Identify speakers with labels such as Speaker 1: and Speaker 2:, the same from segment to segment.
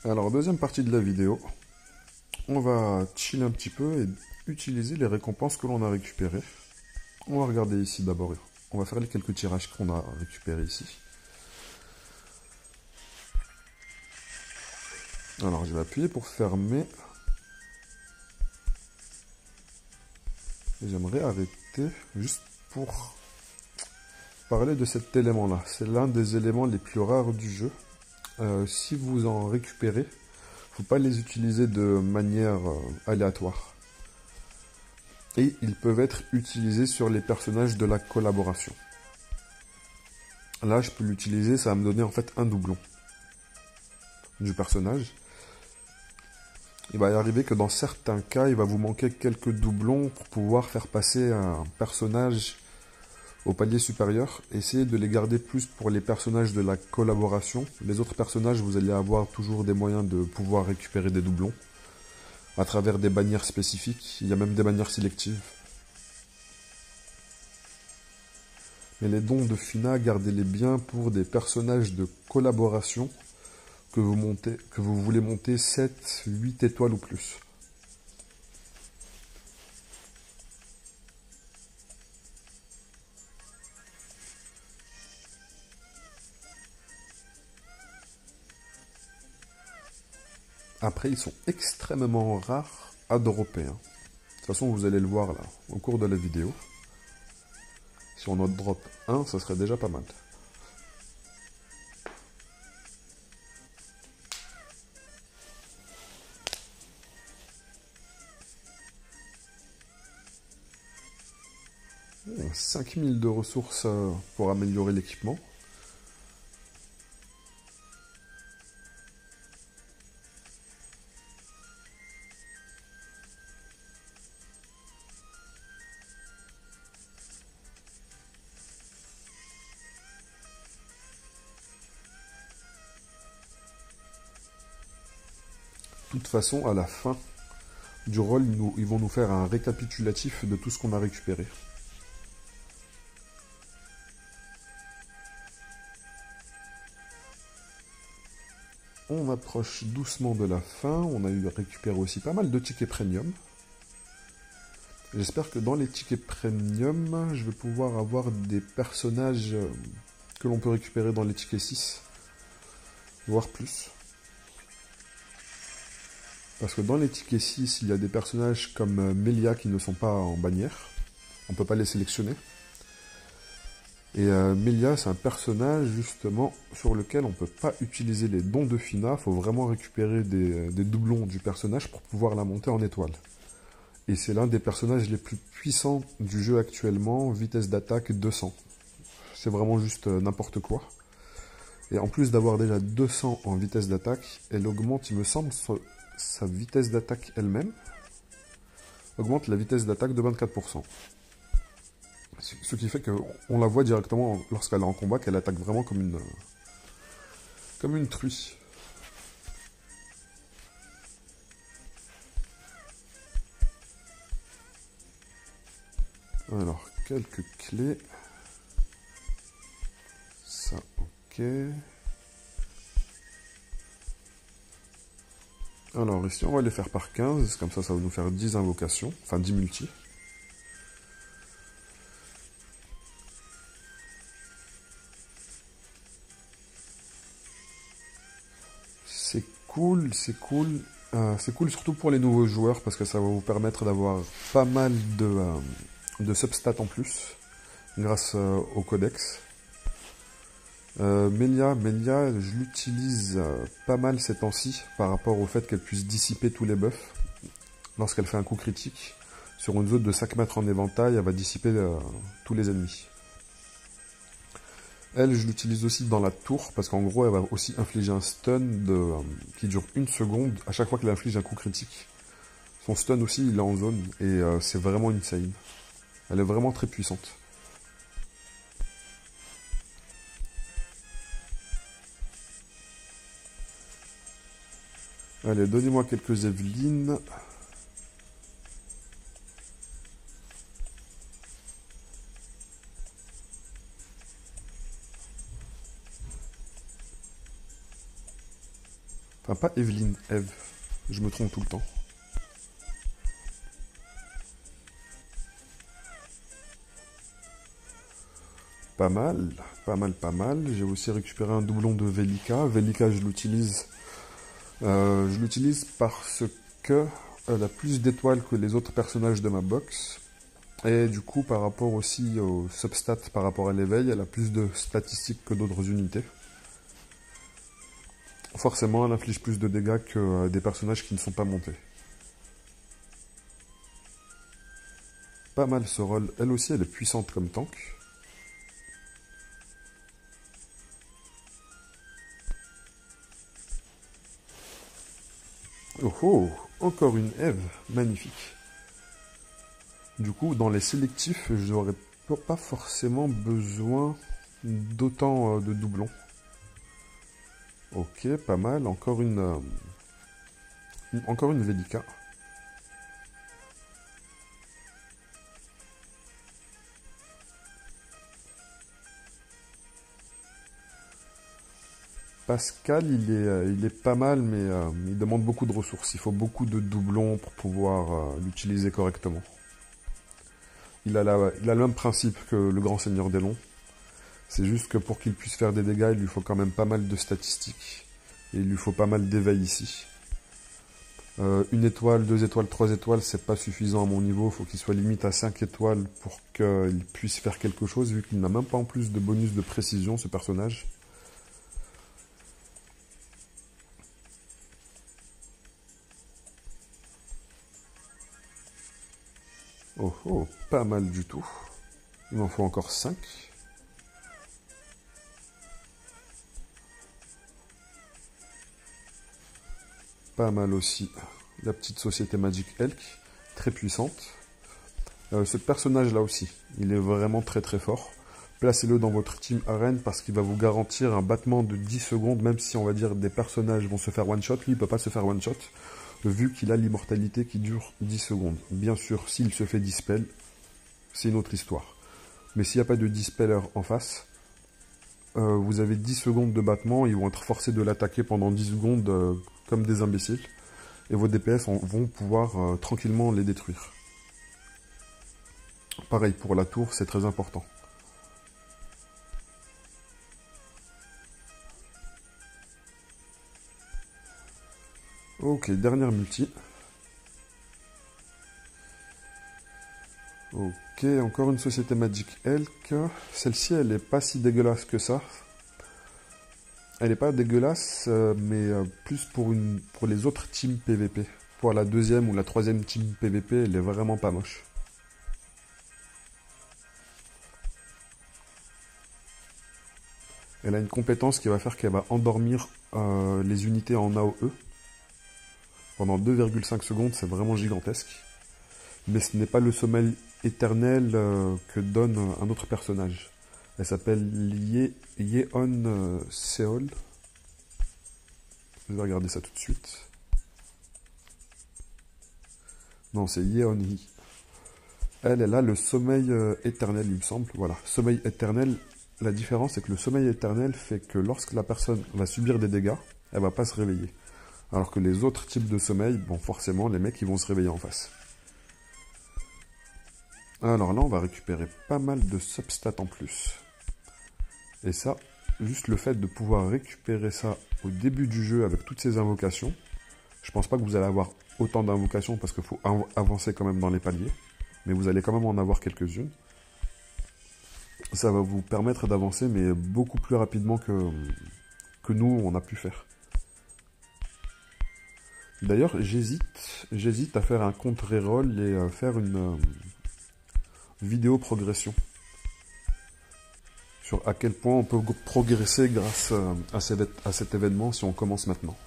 Speaker 1: Alors, deuxième partie de la vidéo, on va chiller un petit peu et utiliser les récompenses que l'on a récupérées. On va regarder ici d'abord. On va faire les quelques tirages qu'on a récupérés ici. Alors, je vais appuyer pour fermer. Et j'aimerais arrêter juste pour parler de cet élément-là. C'est l'un des éléments les plus rares du jeu. Si vous en récupérez, il ne faut pas les utiliser de manière aléatoire. Et ils peuvent être utilisés sur les personnages de la collaboration. Là, je peux l'utiliser, ça va me donner en fait un doublon du personnage. Il va y arriver que dans certains cas, il va vous manquer quelques doublons pour pouvoir faire passer un personnage au palier supérieur. Essayez de les garder plus pour les personnages de la collaboration. Les autres personnages, vous allez avoir toujours des moyens de pouvoir récupérer des doublons à travers des bannières spécifiques. Il y a même des bannières sélectives. Mais les dons de Fina, gardez-les bien pour des personnages de collaboration que vous voulez monter 7, 8 étoiles ou plus. Après, ils sont extrêmement rares à dropper. De toute façon, vous allez le voir là, au cours de la vidéo. Si on en drop un, ça serait déjà pas mal. Bon, 5000 de ressources pour améliorer l'équipement. De toute façon, à la fin du rôle, ils vont nous faire un récapitulatif de tout ce qu'on a récupéré. On approche doucement de la fin. On a eu récupéré aussi pas mal de tickets premium. J'espère que dans les tickets premium, je vais pouvoir avoir des personnages que l'on peut récupérer dans les tickets 6, voire plus. Parce que dans les tickets 6, il y a des personnages comme Melia qui ne sont pas en bannière. On ne peut pas les sélectionner. Et Melia, c'est un personnage justement sur lequel on ne peut pas utiliser les dons de Fina. Il faut vraiment récupérer des doublons du personnage pour pouvoir la monter en étoile. Et c'est l'un des personnages les plus puissants du jeu actuellement, vitesse d'attaque 200. C'est vraiment juste n'importe quoi. Et en plus d'avoir déjà 200 en vitesse d'attaque, elle augmente, il me semble, sa vitesse d'attaque elle-même. Augmente la vitesse d'attaque de 24%. Ce qui fait qu'on la voit directement lorsqu'elle est en combat, qu'elle attaque vraiment comme une truie. Alors, quelques clés. Ça, ok. Alors ici, on va les faire par 15. Comme ça, ça va nous faire 10 invocations. Enfin, 10 multi. C'est cool, c'est cool. C'est cool surtout pour les nouveaux joueurs parce que ça va vous permettre d'avoir pas mal de substats en plus grâce au codex. Melia, je l'utilise pas mal ces temps-ci par rapport au fait qu'elle puisse dissiper tous les buffs. Lorsqu'elle fait un coup critique, sur une zone de 5 mètres en éventail, elle va dissiper tous les ennemis. Elle, je l'utilise aussi dans la tour, parce qu'en gros, elle va aussi infliger un stun qui dure 1 seconde à chaque fois qu'elle inflige un coup critique. Son stun aussi, il est en zone, et c'est vraiment insane. Elle est vraiment très puissante. Allez, donnez-moi quelques Evelyne. Enfin, pas Evelyne, Eve. Je me trompe tout le temps. Pas mal, pas mal, pas mal. J'ai aussi récupéré un doublon de Velika. Velika, je l'utilise parce que elle a plus d'étoiles que les autres personnages de ma box. Et du coup, par rapport aussi au substat, par rapport à l'éveil, elle a plus de statistiques que d'autres unités. Forcément, elle inflige plus de dégâts que des personnages qui ne sont pas montés. Pas mal ce rôle. Elle aussi, elle est puissante comme tank. Oh oh, encore une Eve, magnifique. Du coup, dans les sélectifs, je n'aurais pas forcément besoin d'autant de doublons. Ok, pas mal. Encore une Velika. Pascal, il est pas mal, mais il demande beaucoup de ressources. Il faut beaucoup de doublons pour pouvoir l'utiliser correctement. Il a le même principe que le Grand Seigneur d'Elon. C'est juste que pour qu'il puisse faire des dégâts, il lui faut quand même pas mal de statistiques. Et il lui faut pas mal d'éveil ici. 1 étoile, 2 étoiles, 3 étoiles, c'est pas suffisant à mon niveau. Il faut qu'il soit limite à 5 étoiles pour qu'il puisse faire quelque chose, vu qu'il n'a même pas en plus de bonus de précision, ce personnage. Oh oh, pas mal du tout. Il m'en faut encore 5. Pas mal aussi. La petite société Magic Elk, très puissante. Ce personnage-là aussi, il est vraiment très très fort. Placez-le dans votre team arène parce qu'il va vous garantir un battement de 10 secondes, même si on va dire des personnages vont se faire one-shot. Lui, il ne peut pas se faire one-shot, vu qu'il a l'immortalité qui dure 10 secondes. Bien sûr, s'il se fait dispel, c'est une autre histoire. Mais s'il n'y a pas de dispeller en face, vous avez 10 secondes de battement, ils vont être forcés de l'attaquer pendant 10 secondes comme des imbéciles. Et vos DPS vont pouvoir tranquillement les détruire. Pareil pour la tour, c'est très important. Ok, dernière multi. Ok, encore une société Magic Elk. Celle-ci, elle n'est pas si dégueulasse que ça. Elle n'est pas dégueulasse, mais plus pour les autres teams PVP. Pour la deuxième ou la troisième team PVP, elle est vraiment pas moche. Elle a une compétence qui va faire qu'elle va endormir les unités en AOE. Pendant 2,5 secondes, c'est vraiment gigantesque. Mais ce n'est pas le sommeil éternel que donne un autre personnage. Elle s'appelle Yeon Seol. Je vais regarder ça tout de suite. Non, c'est Yeon Hee. Elle a le sommeil éternel, il me semble. Voilà, sommeil éternel. La différence, c'est que le sommeil éternel fait que lorsque la personne va subir des dégâts, elle va pas se réveiller. Alors que les autres types de sommeil, bon, forcément, les mecs, ils vont se réveiller en face. Alors là, on va récupérer pas mal de substats en plus. Et ça, juste le fait de pouvoir récupérer ça au début du jeu avec toutes ces invocations, je pense pas que vous allez avoir autant d'invocations parce qu'il faut avancer quand même dans les paliers, mais vous allez quand même en avoir quelques-unes. Ça va vous permettre d'avancer, mais beaucoup plus rapidement que nous, on a pu faire. D'ailleurs, j'hésite à faire un compte reroll et faire une vidéo progression. Sur à quel point on peut progresser grâce à cet événement si on commence maintenant.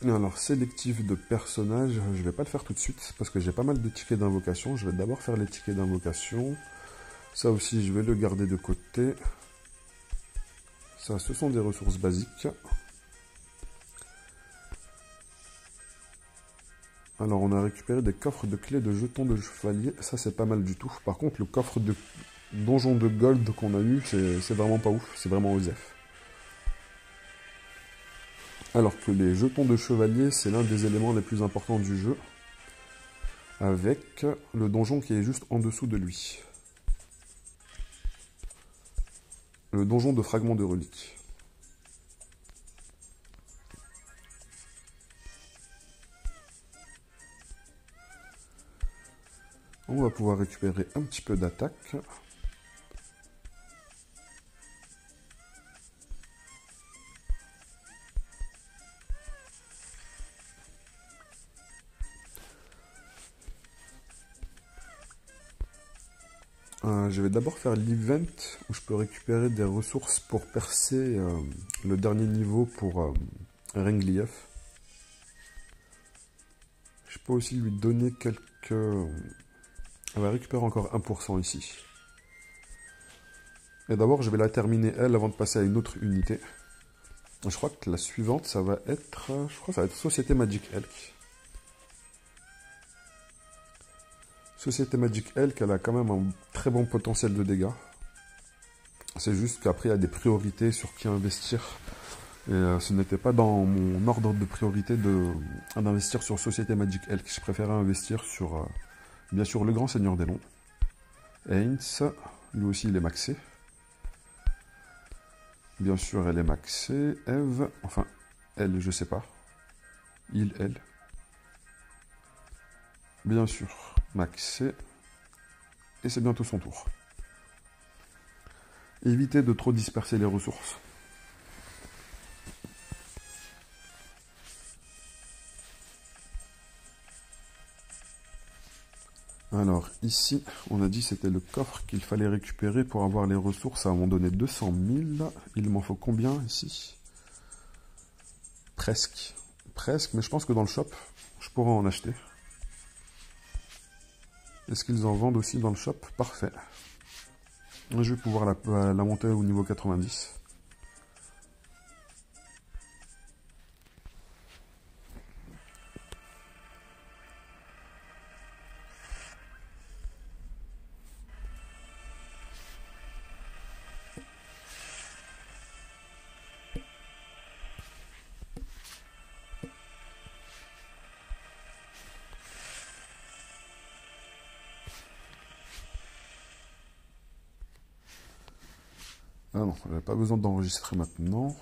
Speaker 1: Alors, sélectif de personnages, je vais pas le faire tout de suite parce que j'ai pas mal de tickets d'invocation. Je vais d'abord faire les tickets d'invocation. Ça aussi, je vais le garder de côté. Ça, ce sont des ressources basiques. Alors, on a récupéré des coffres de clés de jetons de chevalier. Ça, c'est pas mal du tout. Par contre, le coffre de donjon de gold qu'on a eu, c'est vraiment pas ouf. C'est vraiment osef. Alors que les jetons de chevalier, c'est l'un des éléments les plus importants du jeu, avec le donjon qui est juste en dessous de lui. Le donjon de fragments de reliques. On va pouvoir récupérer un petit peu d'attaque. Je vais d'abord faire l'event où je peux récupérer des ressources pour percer le dernier niveau pour Rengliev. Je peux aussi lui donner quelques... On va récupérer encore 1% ici. Et d'abord, je vais la terminer elle avant de passer à une autre unité. Je crois que la suivante, ça va être... Je crois que ça va être Société Magic Elk. Société Magic Elk, elle a quand même un très bon potentiel de dégâts. C'est juste qu'après, il y a des priorités sur qui investir. Et ce n'était pas dans mon ordre de priorité d'investir sur Société Magic Elk. Je préférais investir sur, bien sûr, le Grand Seigneur des Noms. Heinz, lui aussi, il est maxé. Bien sûr, elle est maxée. Eve, enfin, elle, je sais pas. Il, elle. Bien sûr, maxé. Et c'est bientôt son tour. Évitez de trop disperser les ressources. Alors, ici, on a dit que c'était le coffre qu'il fallait récupérer pour avoir les ressources. Ça m'en donné 200 000. Il m'en faut combien, ici? Presque. Presque, mais je pense que dans le shop, je pourrais en acheter. Est-ce qu'ils en vendent aussi dans le shop? Parfait. Je vais pouvoir la monter au niveau 90. Ah non, j'avais pas besoin d'enregistrer maintenant.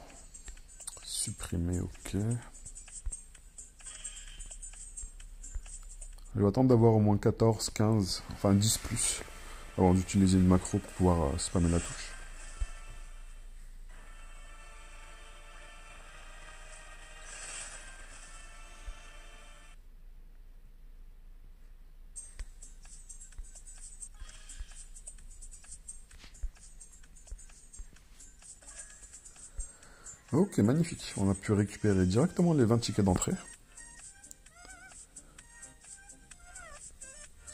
Speaker 1: Supprimer, ok. Je vais attendre d'avoir au moins 14, 15, enfin 10 plus, avant d'utiliser une macro pour pouvoir spammer la touche. Ok, magnifique. On a pu récupérer directement les 20 tickets d'entrée.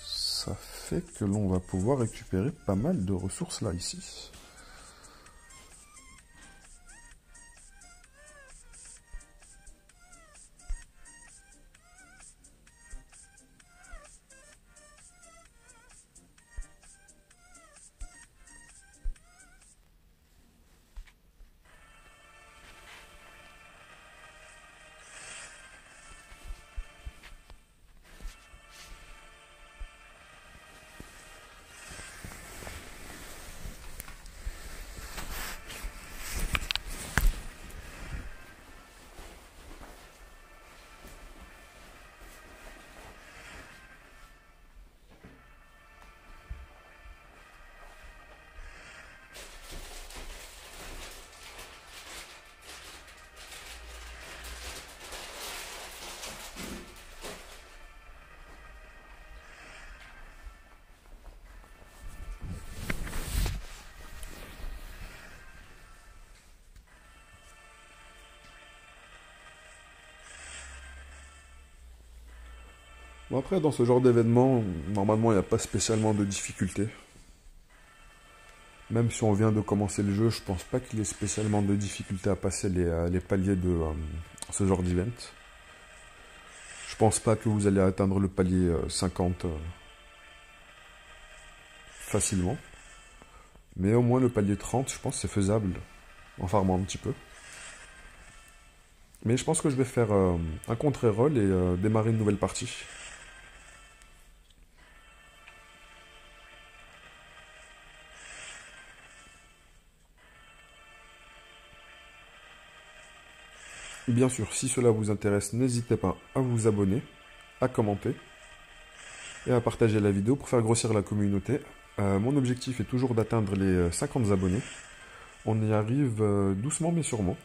Speaker 1: Ça fait que l'on va pouvoir récupérer pas mal de ressources là, ici. Bon après, dans ce genre d'événement, normalement, il n'y a pas spécialement de difficulté. Même si on vient de commencer le jeu, je pense pas qu'il y ait spécialement de difficulté à passer les paliers de ce genre d'event. Je pense pas que vous allez atteindre le palier 50 facilement. Mais au moins le palier 30, je pense que c'est faisable en farmant un petit peu. Mais je pense que je vais faire un contre-roll et démarrer une nouvelle partie. Bien sûr, si cela vous intéresse, n'hésitez pas à vous abonner, à commenter et à partager la vidéo pour faire grossir la communauté. Mon objectif est toujours d'atteindre les 50 abonnés. On y arrive doucement mais sûrement.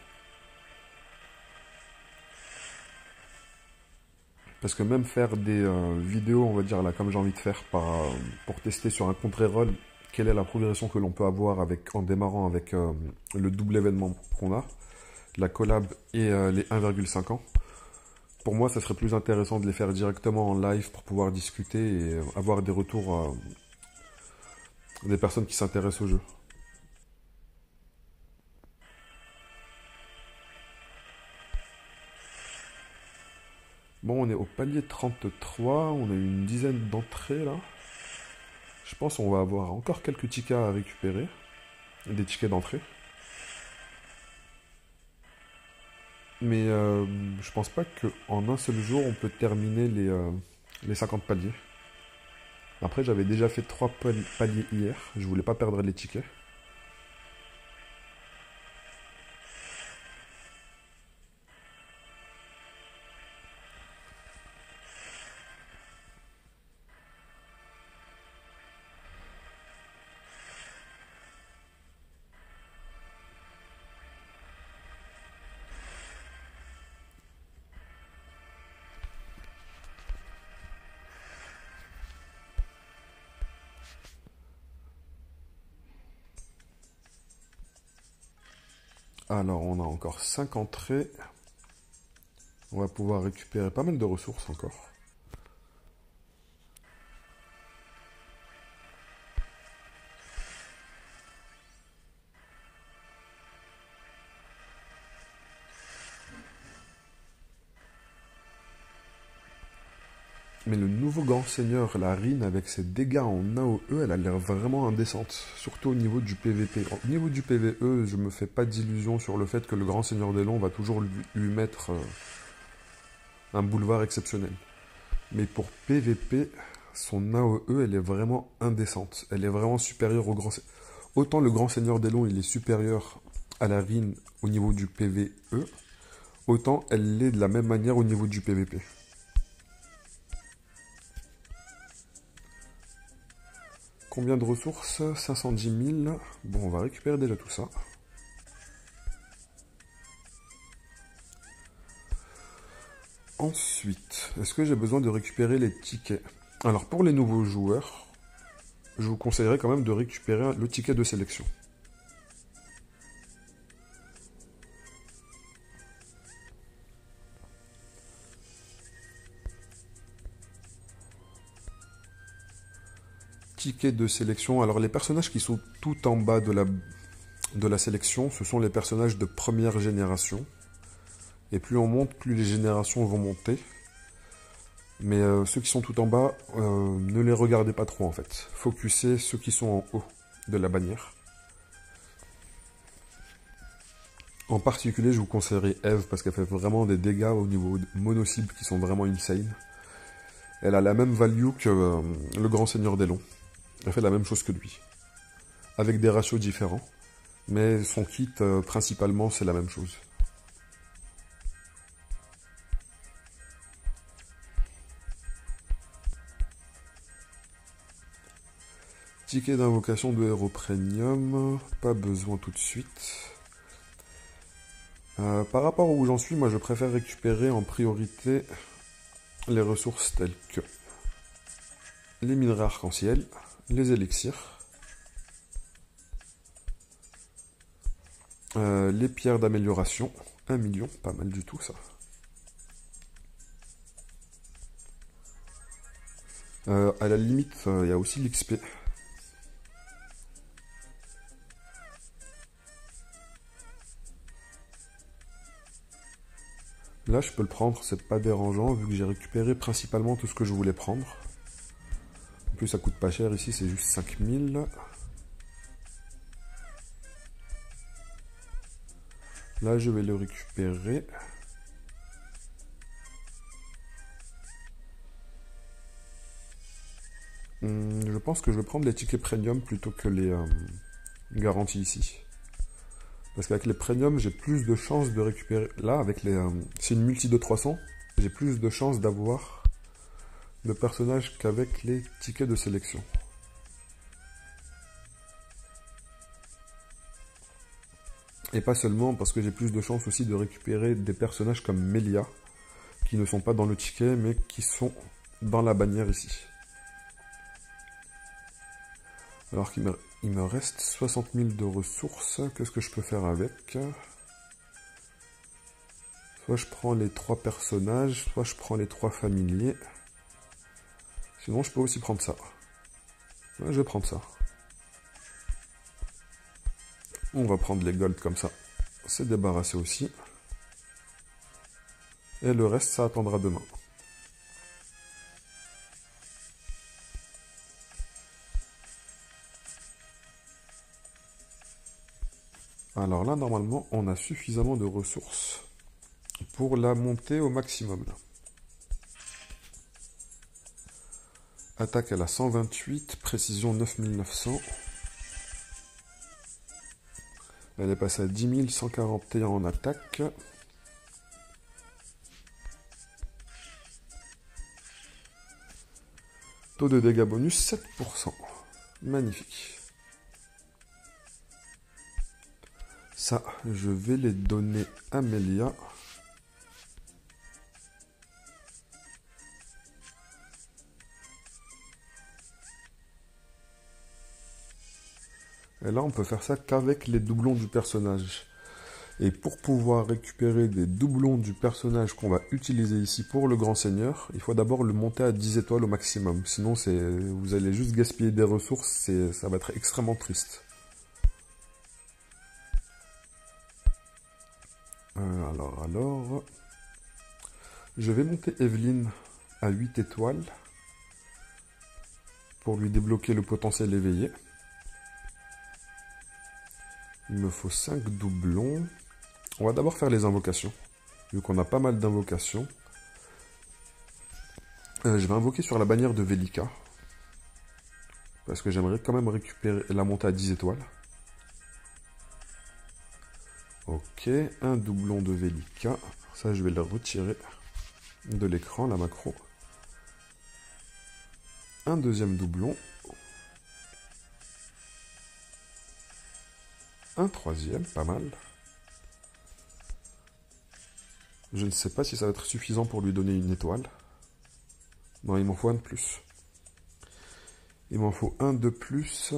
Speaker 1: Parce que même faire des vidéos, on va dire là, comme j'ai envie de faire, pour tester sur un contre-roll, quelle est la progression que l'on peut avoir en démarrant avec le double événement qu'on a, la collab et les 1,5 ans. Pour moi, ça serait plus intéressant de les faire directement en live pour pouvoir discuter et avoir des retours des personnes qui s'intéressent au jeu. Bon, on est au palier 33, on a une dizaine d'entrées là. Je pense qu'on va avoir encore quelques tickets à récupérer, des tickets d'entrée. Mais je pense pas qu'en un seul jour on peut terminer les 50 paliers. Après, j'avais déjà fait 3 paliers hier, je voulais pas perdre les tickets. Alors, on a encore 5 entrées. On va pouvoir récupérer pas mal de ressources encore. Mais le nouveau grand seigneur, la Rine, avec ses dégâts en AOE, elle a l'air vraiment indécente. Surtout au niveau du PVP. Au niveau du PVE, je me fais pas d'illusions sur le fait que le grand seigneur des Longs va toujours lui mettre un boulevard exceptionnel. Mais pour PVP, son AOE, elle est vraiment indécente. Elle est vraiment supérieure au grand seigneur. Autant le grand seigneur des Longs, il est supérieur à la Rine au niveau du PVE, autant elle l'est de la même manière au niveau du PVP. Combien de ressources? 510 000. Bon, on va récupérer déjà tout ça. Ensuite, est-ce que j'ai besoin de récupérer les tickets? Alors, pour les nouveaux joueurs, je vous conseillerais quand même de récupérer le ticket de sélection. Ticket de sélection. Alors, les personnages qui sont tout en bas de la sélection, ce sont les personnages de première génération. Et plus on monte, plus les générations vont monter. Mais ceux qui sont tout en bas, ne les regardez pas trop en fait. Focussez ceux qui sont en haut de la bannière. En particulier, je vous conseillerais Eve parce qu'elle fait vraiment des dégâts au niveau mono-cible qui sont vraiment insane. Elle a la même value que le grand seigneur des Longs. Elle fait la même chose que lui. Avec des ratios différents. Mais son kit, principalement, c'est la même chose. Ticket d'invocation de héros premium. Pas besoin tout de suite. Par rapport où j'en suis, moi je préfère récupérer en priorité les ressources telles que les minerais arc-en-ciel, les élixirs, les pierres d'amélioration, 1 million, pas mal du tout ça. À la limite, il y a aussi l'XP. Là, je peux le prendre, c'est pas dérangeant, vu que j'ai récupéré principalement tout ce que je voulais prendre. En plus, ça coûte pas cher ici, c'est juste 5000. Là, je vais le récupérer. pense que je vais prendre les tickets premium plutôt que les garanties ici. Parce qu'avec les premium, j'ai plus de chances de récupérer... Là, avec les... c'est une multi de 300, j'ai plus de chances d'avoir de personnages qu'avec les tickets de sélection. Et pas seulement parce que j'ai plus de chances aussi de récupérer des personnages comme Melia, qui ne sont pas dans le ticket, mais qui sont dans la bannière ici. Alors qu'il me reste 60 000 de ressources. Qu'est-ce que je peux faire avec? Soit je prends les 3 personnages, soit je prends les 3 familiers. Sinon, je peux aussi prendre ça. Ouais, je vais prendre ça. On va prendre les golds comme ça. C'est débarrassé aussi. Et le reste, ça attendra demain. Alors là, normalement, on a suffisamment de ressources pour la monter au maximum. Là. Attaque à la 128, précision 9900. Elle est passée à 10 141 en attaque. Taux de dégâts bonus 7%. Magnifique. Ça, je vais les donner à Melia. Et là, on peut faire ça qu'avec les doublons du personnage. Et pour pouvoir récupérer des doublons du personnage qu'on va utiliser ici pour le grand seigneur, il faut d'abord le monter à 10 étoiles au maximum. Sinon, vous allez juste gaspiller des ressources, ça va être extrêmement triste. Alors... Je vais monter Evelyne à 8 étoiles pour lui débloquer le potentiel éveillé. Il me faut 5 doublons. On va d'abord faire les invocations. Vu qu'on a pas mal d'invocations. Je vais invoquer sur la bannière de Velika. Parce que j'aimerais quand même récupérer la monter à 10 étoiles. Ok, un doublon de Velika. Ça, je vais le retirer de l'écran, la macro. Un deuxième doublon. Un troisième, pas mal. Je ne sais pas si ça va être suffisant pour lui donner une étoile. Non, il m'en faut un de plus. Il m'en faut un de plus.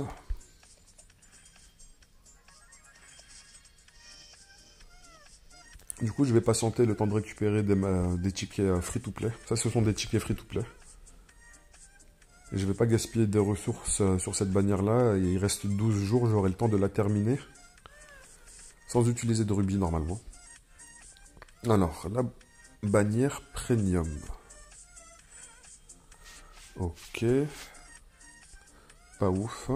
Speaker 1: Du coup, je vais patienter le temps de récupérer des tickets free-to-play. Ça, ce sont des tickets free-to-play. Et je ne vais pas gaspiller des ressources sur cette bannière-là. Il reste 12 jours, j'aurai le temps de la terminer. Sans utiliser de rubis, normalement. Alors, la bannière premium. Ok. Pas ouf.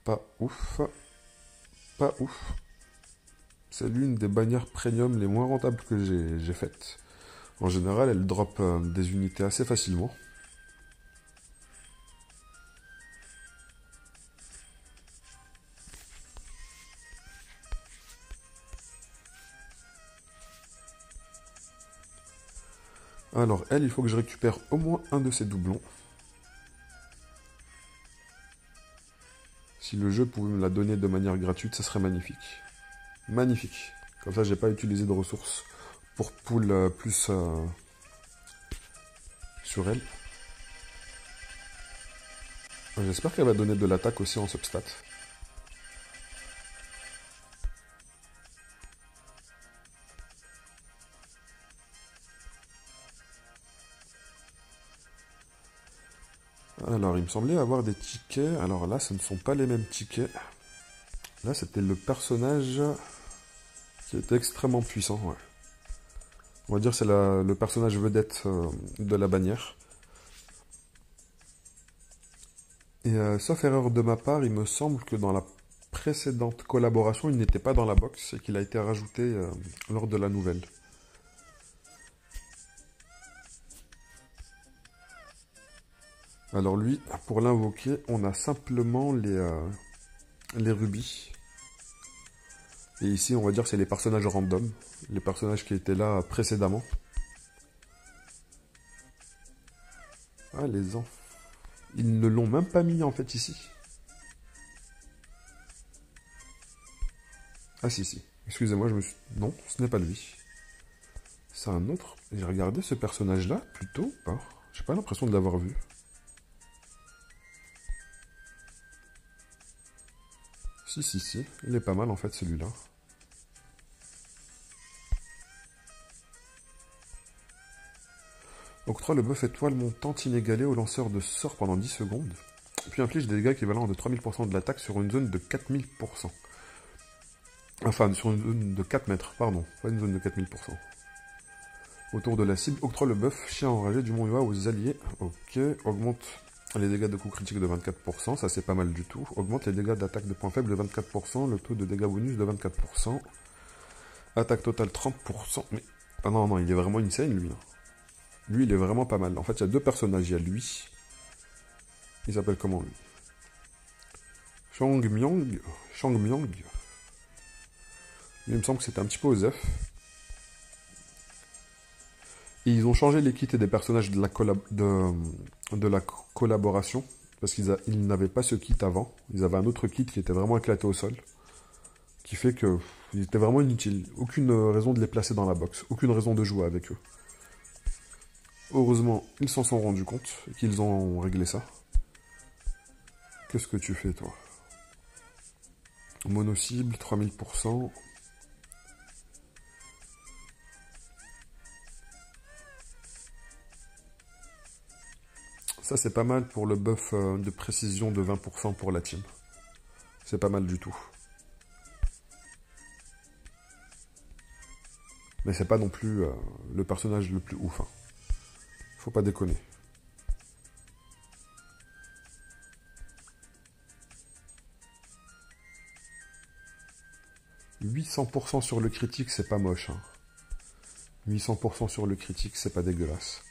Speaker 1: Pas ouf. Pas ouf. C'est l'une des bannières premium les moins rentables que j'ai faites. En général, elle drop des unités assez facilement. Alors, elle, il faut que je récupère au moins un de ces doublons. Si le jeu pouvait me la donner de manière gratuite, ça serait magnifique. Magnifique. Comme ça, j'ai pas utilisé de ressources pour pull plus sur elle. J'espère qu'elle va donner de l'attaque aussi en substat. Alors, il me semblait avoir des tickets. Alors là, ce ne sont pas les mêmes tickets. Là, c'était le personnage qui était extrêmement puissant. Ouais. On va dire que c'est le personnage vedette de la bannière. Et sauf erreur de ma part, il me semble que dans la précédente collaboration, il n'était pas dans la box et qu'il a été rajouté lors de la nouvelle. Alors lui, pour l'invoquer, on a simplement les rubis. Et ici, on va dire que c'est les personnages random, les personnages qui étaient là précédemment. Ah, les enfants. Ils ne l'ont même pas mis en fait ici. Ah si, si. Excusez-moi, je me suis... Non, ce n'est pas lui. C'est un autre. J'ai regardé ce personnage-là, plutôt ou pas? J'ai pas l'impression de l'avoir vu. Si, si, si. Il est pas mal en fait, celui-là. Octroie le buff étoile montante inégalée au lanceur de sort pendant 10 secondes. Puis inflige des dégâts équivalents de 3000% de l'attaque sur une zone de 4000%. Enfin, sur une zone de 4 mètres, pardon. Pas une zone de 4000%. Autour de la cible, octroie le buff chien enragé du mont Ua aux alliés. Ok, augmente les dégâts de coups critiques de 24%, ça c'est pas mal du tout. Augmente les dégâts d'attaque de points faibles de 24%, le taux de dégâts bonus de 24%. Attaque totale 30%. Mais... Ah non, non, il est vraiment insane lui. Lui, il est vraiment pas mal. En fait, il y a deux personnages. Il y a lui. Il s'appelle comment lui? Shang Myung. Shang Myung. Il me semble que c'était un petit peu Osef. Et ils ont changé les kits et des personnages de la collaboration. Parce qu'ils n'avaient pas ce kit avant. Ils avaient un autre kit qui était vraiment éclaté au sol. Qui fait qu'ils étaient vraiment inutiles. Aucune raison de les placer dans la box. Aucune raison de jouer avec eux. Heureusement, ils s'en sont rendus compte. Et qu'ils ont réglé ça. Qu'est-ce que tu fais, toi? Mono-cible, 3000%. Ça, c'est pas mal pour le buff de précision de 20% pour la team. C'est pas mal du tout. Mais c'est pas non plus le personnage le plus ouf. Hein. Faut pas déconner. « 800% sur le critique, c'est pas moche. Hein. 800% sur le critique, c'est pas dégueulasse.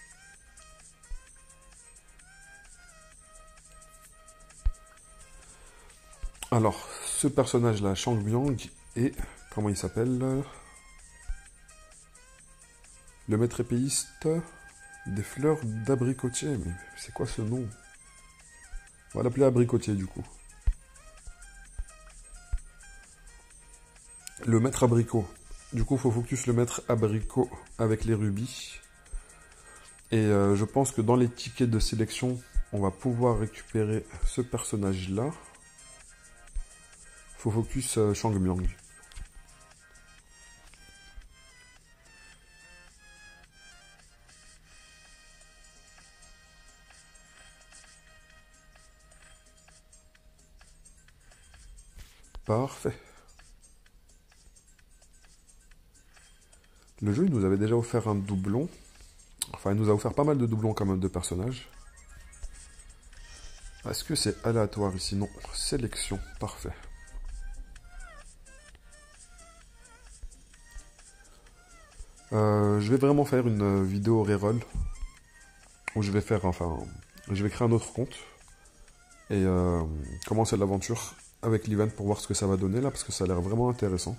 Speaker 1: Alors, ce personnage-là, Shang Myung, et... Comment il s'appelle? Le maître épéiste des fleurs d'abricotier. Mais c'est quoi ce nom? On va l'appeler abricotier, du coup. Le maître abricot. Du coup, il faut focus le maître abricot avec les rubis. Et je pense que dans les tickets de sélection, on va pouvoir récupérer ce personnage-là. Faut focus Shang Myung. Parfait. Le jeu, il nous avait déjà offert un doublon. Enfin, il nous a offert pas mal de doublons quand même de personnages. Est-ce que c'est aléatoire ici? Non. Sélection. Parfait. Je vais vraiment faire une vidéo reroll. Où je vais faire, enfin... Je vais créer un autre compte. Et commencer l'aventure avec l'event pour voir ce que ça va donner là. Parce que ça a l'air vraiment intéressant.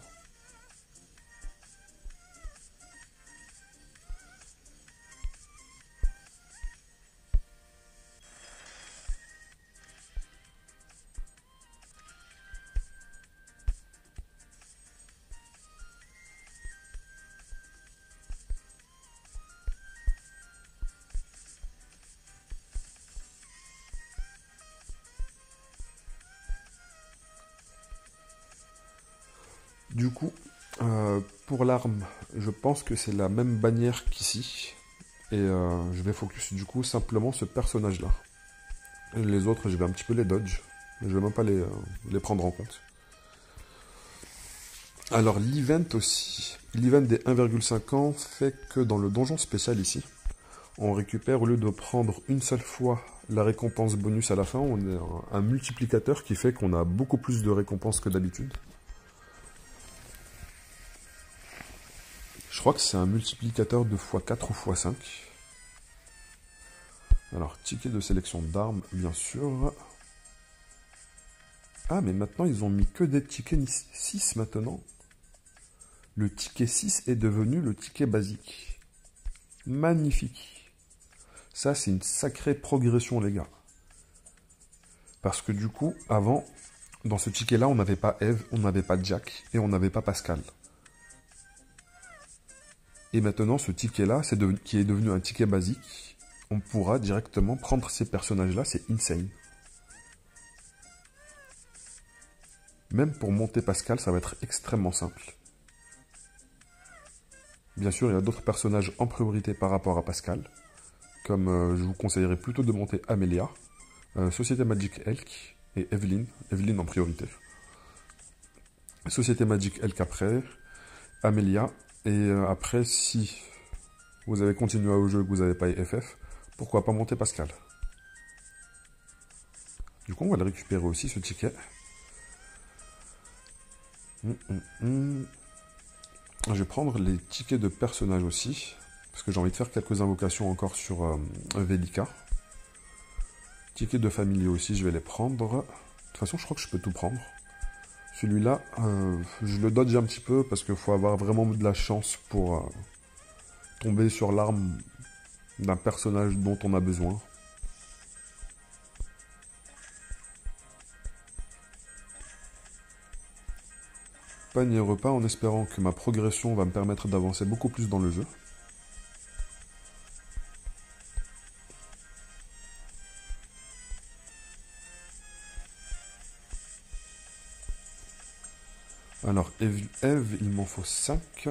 Speaker 1: Du coup, pour l'arme, je pense que c'est la même bannière qu'ici. Et je vais focus du coup simplement ce personnage-là. Les autres, je vais un petit peu les dodge. Je vais même pas les prendre en compte. Alors l'event aussi. L'event des 1,5 ans fait que dans le donjon spécial ici, on récupère, au lieu de prendre une seule fois la récompense bonus à la fin, on a un multiplicateur qui fait qu'on a beaucoup plus de récompenses que d'habitude. Je crois que c'est un multiplicateur de x4 ou x5. Alors, ticket de sélection d'armes, bien sûr. Ah, mais maintenant, ils ont mis que des tickets 6 maintenant. Le ticket 6 est devenu le ticket basique. Magnifique. Ça, c'est une sacrée progression, les gars. Parce que du coup, avant, dans ce ticket-là, on n'avait pas Eve, on n'avait pas Jack et on n'avait pas Pascal. Et maintenant, ce ticket-là, qui est devenu un ticket basique, on pourra directement prendre ces personnages-là, c'est insane. Même pour monter Pascal, ça va être extrêmement simple. Bien sûr, il y a d'autres personnages en priorité par rapport à Pascal. Comme je vous conseillerais plutôt de monter Amelia, Société Magic Elk et Evelyn. Evelyn en priorité. Société Magic Elk après, Amelia. Et après, si vous avez continué au jeu et que vous n'avez pas FF, pourquoi pas monter Pascal. Du coup, on va le récupérer aussi, ce ticket. Je vais prendre les tickets de personnages aussi, parce que j'ai envie de faire quelques invocations encore sur Velika. Tickets de familier aussi, je vais les prendre. De toute façon, je crois que je peux tout prendre. Celui-là, je le dodge un petit peu, parce qu'il faut avoir vraiment de la chance pour tomber sur l'arme d'un personnage dont on a besoin. Panier repas en espérant que ma progression va me permettre d'avancer beaucoup plus dans le jeu. Alors, Eve, il m'en faut 5.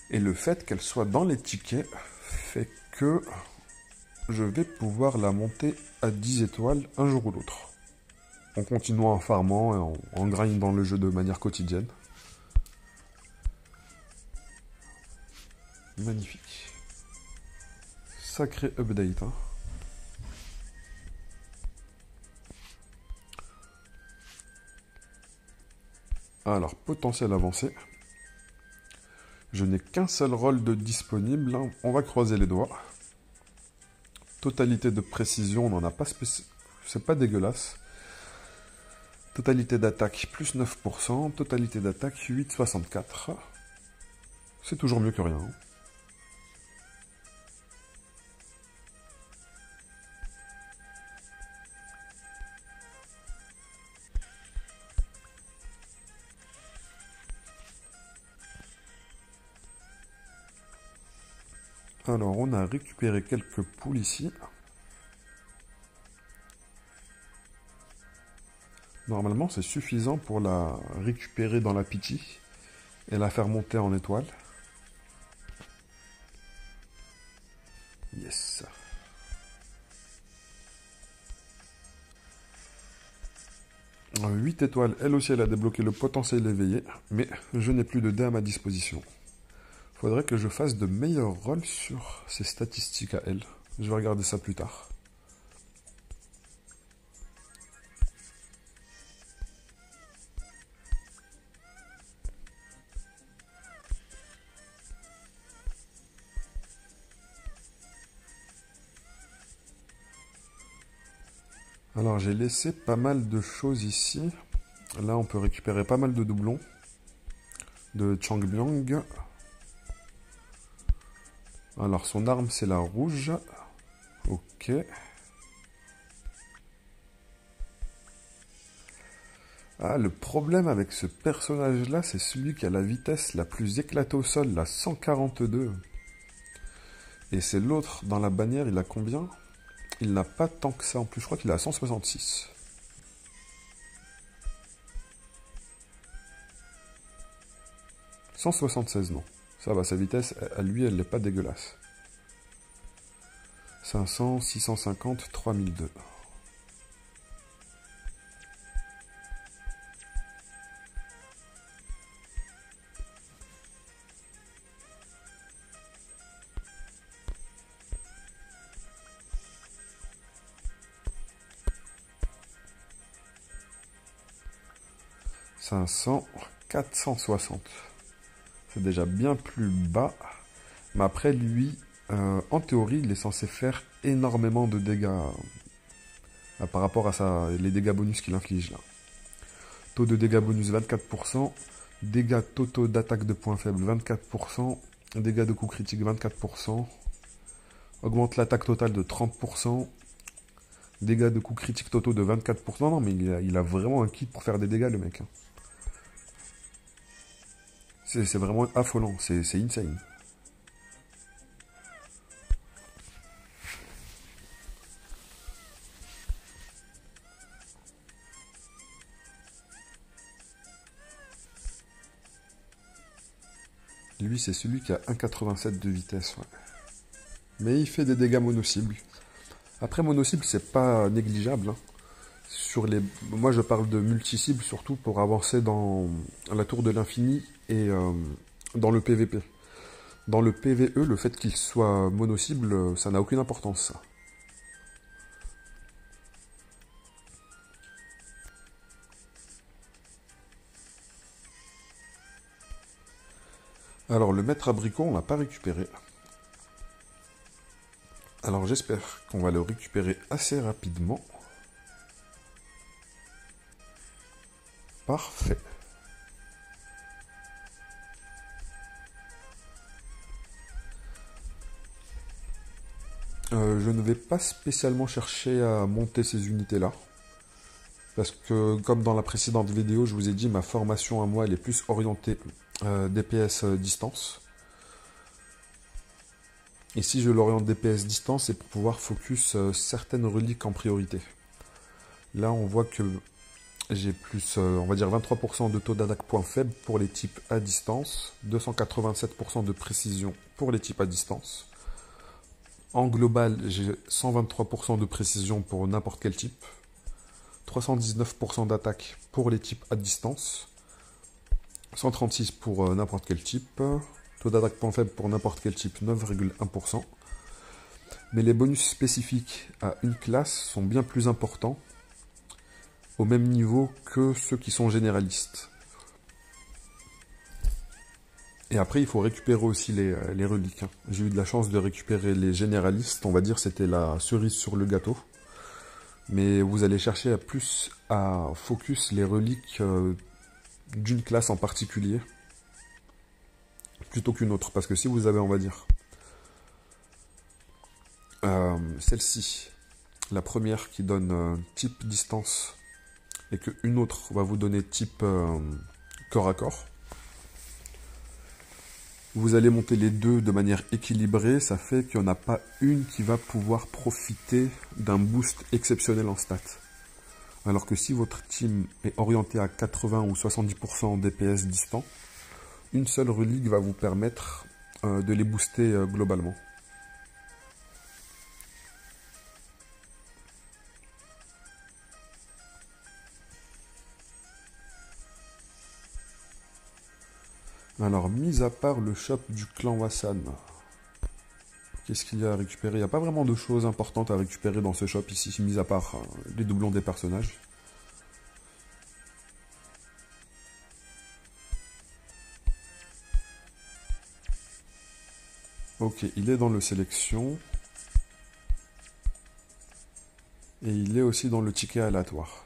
Speaker 1: Et le fait qu'elle soit dans les tickets fait que je vais pouvoir la monter à 10 étoiles un jour ou l'autre. En continuant en farmant et en grindant le jeu de manière quotidienne. Magnifique. Sacré update, hein. Alors, potentiel avancé. Je n'ai qu'un seul rôle de disponible. On va croiser les doigts. Totalité de précision, on n'en a pas spécialement. C'est pas dégueulasse. Totalité d'attaque plus 9%. Totalité d'attaque 8,64. C'est toujours mieux que rien. Alors, on a récupéré quelques poules ici. Normalement, c'est suffisant pour la récupérer dans la pitié et la faire monter en étoile. Yes. En 8 étoiles, elle aussi, elle a débloqué le potentiel éveillé, mais je n'ai plus de dés à ma disposition. Faudrait que je fasse de meilleurs rôles sur ses statistiques à elle. Je vais regarder ça plus tard. Alors j'ai laissé pas mal de choses ici. Là on peut récupérer pas mal de doublons de Changbyong. Alors son arme c'est la rouge. Ok. Ah, le problème avec ce personnage là c'est celui qui a la vitesse la plus éclatée au sol, la 142. Et c'est l'autre dans la bannière, il a combien? Il n'a pas tant que ça en plus, je crois qu'il a 166. « 176, non. Ça va, sa vitesse, à lui, elle n'est pas dégueulasse. 500, 650, 3002. 500, 460. C'est déjà bien plus bas. Mais après, lui, en théorie, il est censé faire énormément de dégâts par rapport à les dégâts bonus qu'il inflige là. Taux de dégâts bonus 24%, dégâts totaux d'attaque de points faibles 24%, dégâts de coups critiques 24%, augmente l'attaque totale de 30%, dégâts de coups critiques totaux de 24%. Non mais il a vraiment un kit pour faire des dégâts le mec. C'est vraiment affolant, c'est insane. Lui, c'est celui qui a 1,87 de vitesse. Ouais. Mais il fait des dégâts mono-cibles. Après, mono-cible, c'est pas négligeable. Hein. Moi, je parle de multi-cible, surtout pour avancer dans la tour de l'infini et dans le PVP. Dans le PVE, le fait qu'il soit mono-cible, ça n'a aucune importance, ça. Alors, le maître abricot, on l'a pas récupéré. Alors, j'espère qu'on va le récupérer assez rapidement. Parfait. Je ne vais pas spécialement chercher à monter ces unités-là. Parce que, comme dans la précédente vidéo, je vous ai dit, ma formation à moi, elle est plus orientée DPS distance. Et si je l'oriente DPS distance, c'est pour pouvoir focus certaines reliques en priorité. Là, on voit que j'ai plus, on va dire 23% de taux d'attaque point faible pour les types à distance, 287% de précision pour les types à distance. En global, j'ai 123% de précision pour n'importe quel type, 319% d'attaque pour les types à distance, 136 pour n'importe quel type, taux d'attaque point faible pour n'importe quel type 9,1%. Mais les bonus spécifiques à une classe sont bien plus importants, au même niveau que ceux qui sont généralistes. Et après, il faut récupérer aussi les reliques. Hein. J'ai eu de la chance de récupérer les généralistes, on va dire c'était la cerise sur le gâteau. Mais vous allez chercher à focus les reliques d'une classe en particulier, plutôt qu'une autre. Parce que si vous avez, on va dire, celle-ci, la première qui donne type distance, et qu'une autre va vous donner type corps à corps, vous allez monter les deux de manière équilibrée, ça fait qu'il n'y en a pas une qui va pouvoir profiter d'un boost exceptionnel en stats. Alors que si votre team est orienté à 80 ou 70% DPS distant, une seule relique va vous permettre de les booster globalement. Alors, mis à part le shop du clan Wassan, qu'est-ce qu'il y a à récupérer? Il n'y a pas vraiment de choses importantes à récupérer dans ce shop ici, mis à part les doublons des personnages. Ok, il est dans le sélection. Et il est aussi dans le ticket aléatoire.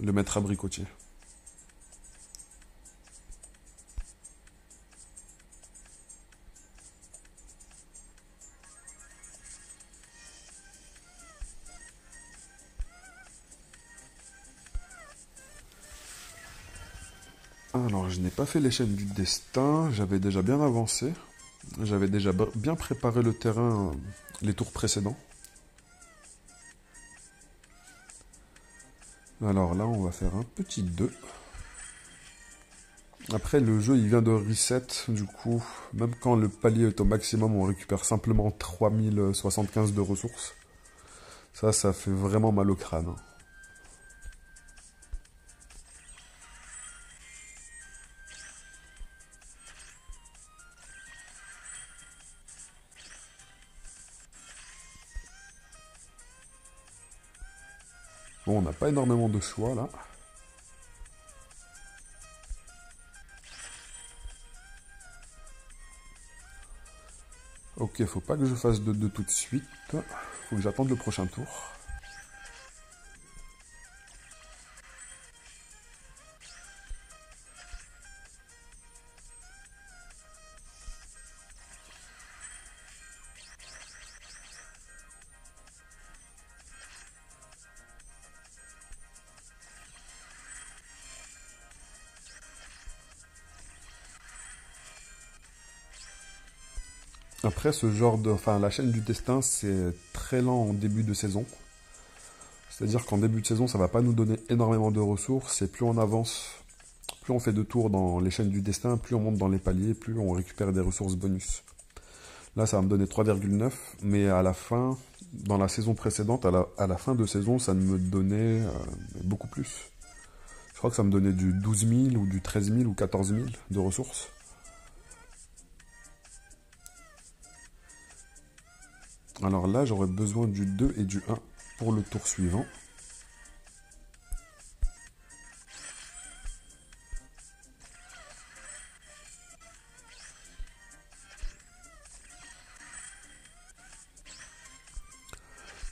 Speaker 1: Le maître abricotier. Alors, je n'ai pas fait les chaînes du destin, j'avais déjà bien avancé. J'avais déjà bien préparé le terrain les tours précédents. Alors là, on va faire un petit 2. Après, le jeu, il vient de reset, du coup, même quand le palier est au maximum, on récupère simplement 3075 de ressources. Ça fait vraiment mal au crâne. Hein. Bon, on n'a pas énormément de choix, là. Ok, faut pas que je fasse de 2 tout de suite. Faut que j'attende le prochain tour. Après, ce genre de... Enfin, la chaîne du destin, c'est très lent en début de saison. C'est-à-dire qu'en début de saison, ça va pas nous donner énormément de ressources. Et plus on avance, plus on fait de tours dans les chaînes du destin, plus on monte dans les paliers, plus on récupère des ressources bonus. Là, ça va me donner 3,9. Mais à la fin, dans la saison précédente, à la fin de saison, ça me donnait beaucoup plus. Je crois que ça me donnait du 12 000 ou du 13 000 ou 14 000 de ressources. Alors là, j'aurais besoin du 2 et du 1 pour le tour suivant.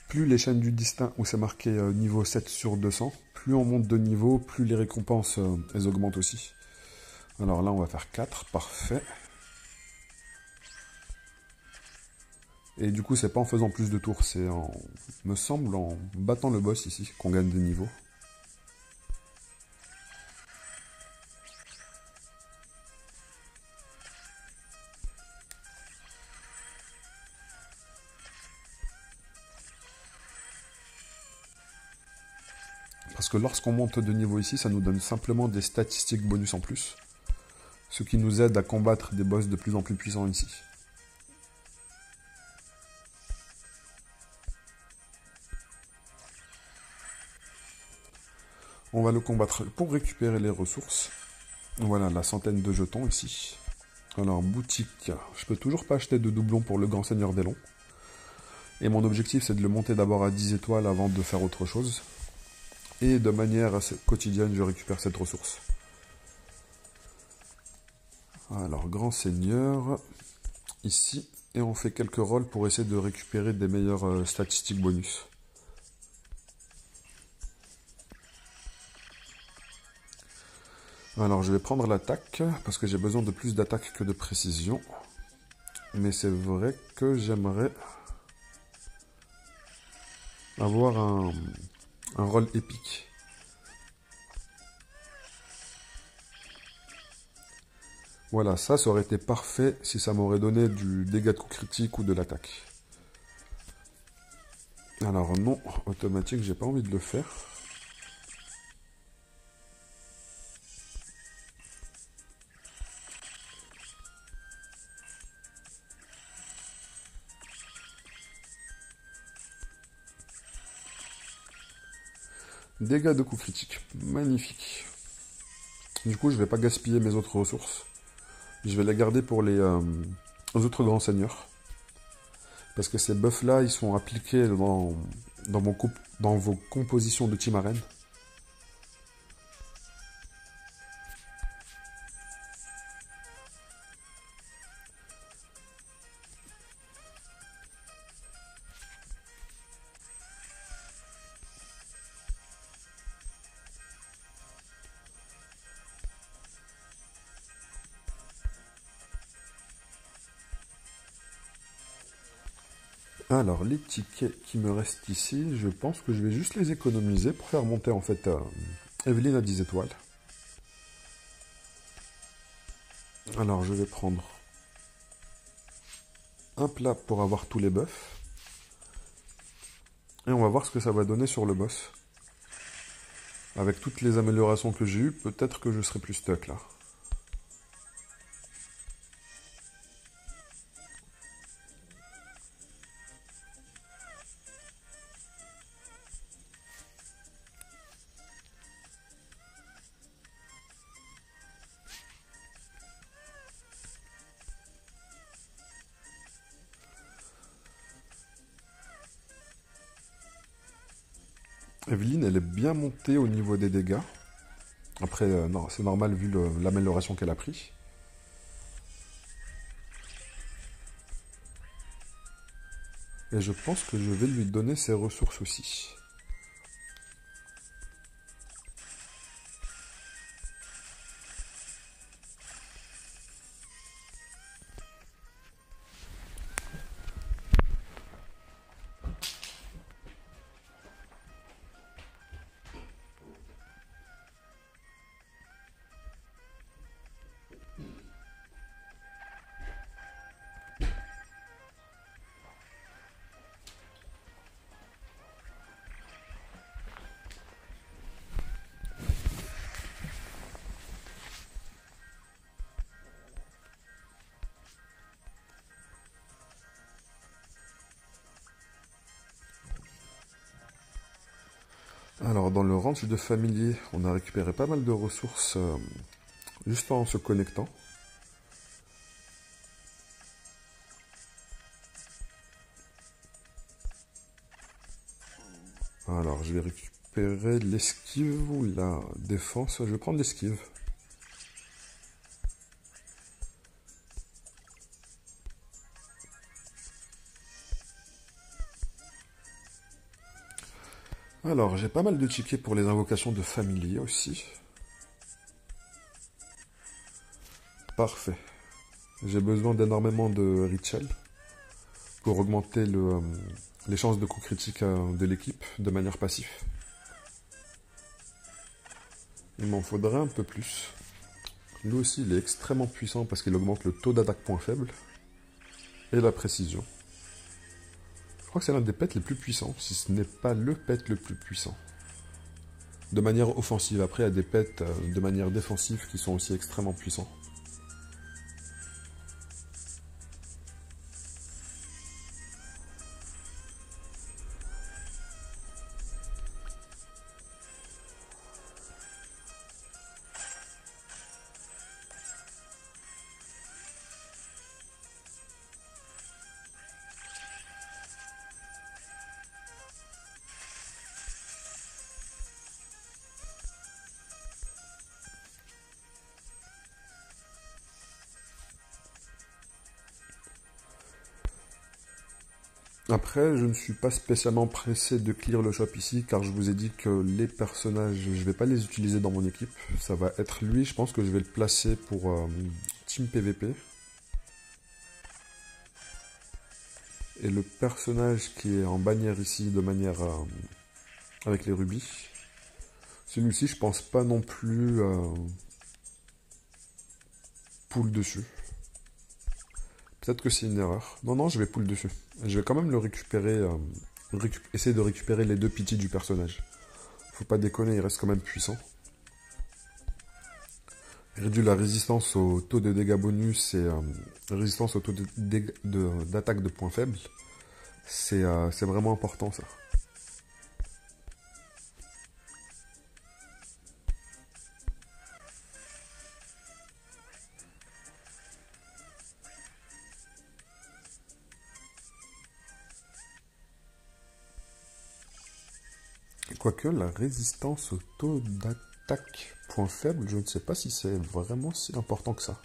Speaker 1: Plus les chaînes du destin où c'est marqué niveau 7 sur 200, plus on monte de niveau, plus les récompenses elles augmentent aussi. Alors là, on va faire 4, parfait. Et du coup, c'est pas en faisant plus de tours, c'est me semble, en battant le boss ici, qu'on gagne des niveaux. Parce que lorsqu'on monte de niveau ici, ça nous donne simplement des statistiques bonus en plus. Ce qui nous aide à combattre des boss de plus en plus puissants ici. On va le combattre pour récupérer les ressources. Voilà la centaine de jetons ici. Alors, boutique. Je peux toujours pas acheter de doublons pour le grand seigneur d'Elon. Et mon objectif, c'est de le monter d'abord à 10 étoiles avant de faire autre chose. Et de manière assez quotidienne, je récupère cette ressource. Alors, grand seigneur. Ici. Et on fait quelques rôles pour essayer de récupérer des meilleures statistiques bonus. Alors je vais prendre l'attaque, parce que j'ai besoin de plus d'attaque que de précision. Mais c'est vrai que j'aimerais avoir un rôle épique. Voilà, ça aurait été parfait si ça m'aurait donné du dégât de coup critique ou de l'attaque. Alors non, automatique, j'ai pas envie de le faire. Dégâts de coup critique, magnifique. Du coup, je vais pas gaspiller mes autres ressources. Je vais les garder pour les autres grands seigneurs. Parce que ces buffs-là, ils sont appliqués dans vos compositions de team arène. Alors, les tickets qui me restent ici, je pense que je vais juste les économiser pour faire monter en fait Evelyne à 10 étoiles. Alors, je vais prendre un plat pour avoir tous les buffs. Et on va voir ce que ça va donner sur le boss. Avec toutes les améliorations que j'ai eues, peut-être que je serai plus stuck là. Evelyne, elle est bien montée au niveau des dégâts. Après, non, c'est normal vu l'amélioration qu'elle a pris. Et je pense que je vais lui donner ses ressources aussi. Alors, dans le ranch de familier, on a récupéré pas mal de ressources juste en se connectant. Alors, je vais récupérer l'esquive ou la défense. Je vais prendre l'esquive. Alors, j'ai pas mal de tickets pour les invocations de familier aussi. Parfait. J'ai besoin d'énormément de rituels pour augmenter les chances de coup critique de l'équipe de manière passive. Il m'en faudrait un peu plus. Lui aussi, il est extrêmement puissant parce qu'il augmente le taux d'attaque point faible et la précision. Je crois que c'est l'un des pets les plus puissants, si ce n'est pas le pet le plus puissant. De manière offensive. Après, il y a des pets de manière défensive qui sont aussi extrêmement puissants. Après, je ne suis pas spécialement pressé de clear le shop ici, car je vous ai dit que les personnages, je ne vais pas les utiliser dans mon équipe. Ça va être lui, je pense que je vais le placer pour Team PVP. Et le personnage qui est en bannière ici, de manière avec les rubis, celui-ci, je pense pas non plus pull dessus. Peut-être que c'est une erreur. Non, non, je vais pull dessus. Je vais quand même le récupérer, essayer de récupérer les deux pity du personnage. Faut pas déconner, il reste quand même puissant. Réduit la résistance au taux de dégâts bonus et résistance au taux d'attaque de points faibles. C'est vraiment important ça. Quoique la résistance au taux d'attaque point faible, je ne sais pas si c'est vraiment si important que ça.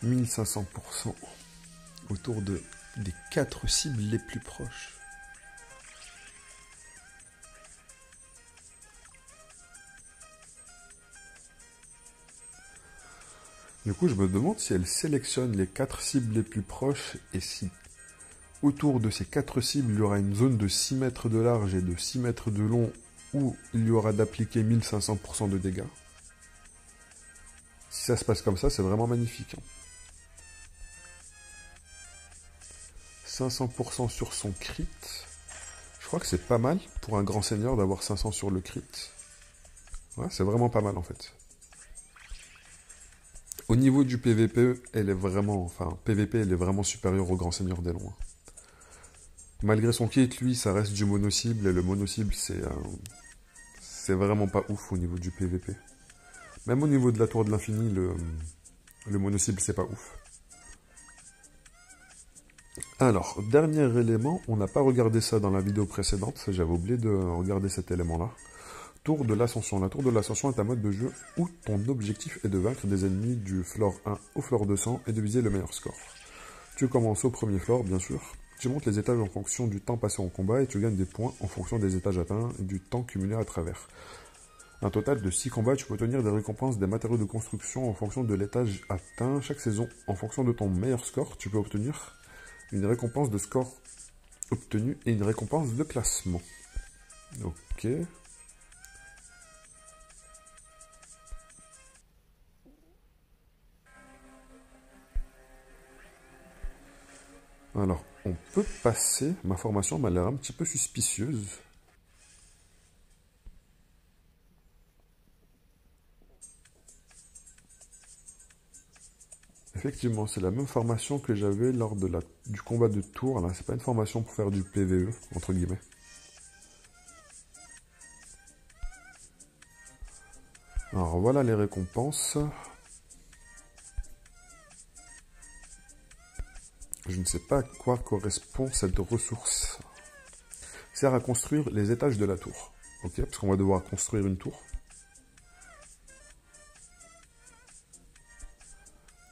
Speaker 1: « 1500% autour des 4 cibles les plus proches. » Du coup, je me demande si elle sélectionne les 4 cibles les plus proches et si autour de ces 4 cibles, il y aura une zone de 6 mètres de large et de 6 mètres de long où il y aura d'appliquer 1500% de dégâts. Si ça se passe comme ça, c'est vraiment magnifique. 500% sur son crit. Je crois que c'est pas mal pour un grand seigneur d'avoir 500 sur le crit. Ouais, c'est vraiment pas mal en fait. Au niveau du PVP, elle est vraiment, PVP, elle est vraiment supérieure au grand seigneur des loin. Malgré son kit, lui, ça reste du mono-cible, et le mono-cible, c'est vraiment pas ouf au niveau du PVP. Même au niveau de la tour de l'infini, le mono-cible, c'est pas ouf. Alors, dernier élément, on n'a pas regardé ça dans la vidéo précédente, j'avais oublié de regarder cet élément-là. Tour de l'ascension. La tour de l'ascension est un mode de jeu où ton objectif est de vaincre des ennemis du floor 1 au floor 200 et de viser le meilleur score. Tu commences au premier floor, bien sûr. Tu montes les étages en fonction du temps passé en combat et tu gagnes des points en fonction des étages atteints et du temps cumulé à travers. Un total de 6 combats, tu peux obtenir des récompenses des matériaux de construction en fonction de l'étage atteint. Chaque saison, en fonction de ton meilleur score, tu peux obtenir une récompense de score obtenu et une récompense de classement. Ok. Alors, on peut passer. Ma formation m'a l'air un petit peu suspicieuse. Effectivement, c'est la même formation que j'avais lors de du combat de tour. Là, c'est pas une formation pour faire du PVE, entre guillemets. Alors, voilà les récompenses. Je ne sais pas à quoi correspond cette ressource. Sert à construire les étages de la tour. Ok, parce qu'on va devoir construire une tour.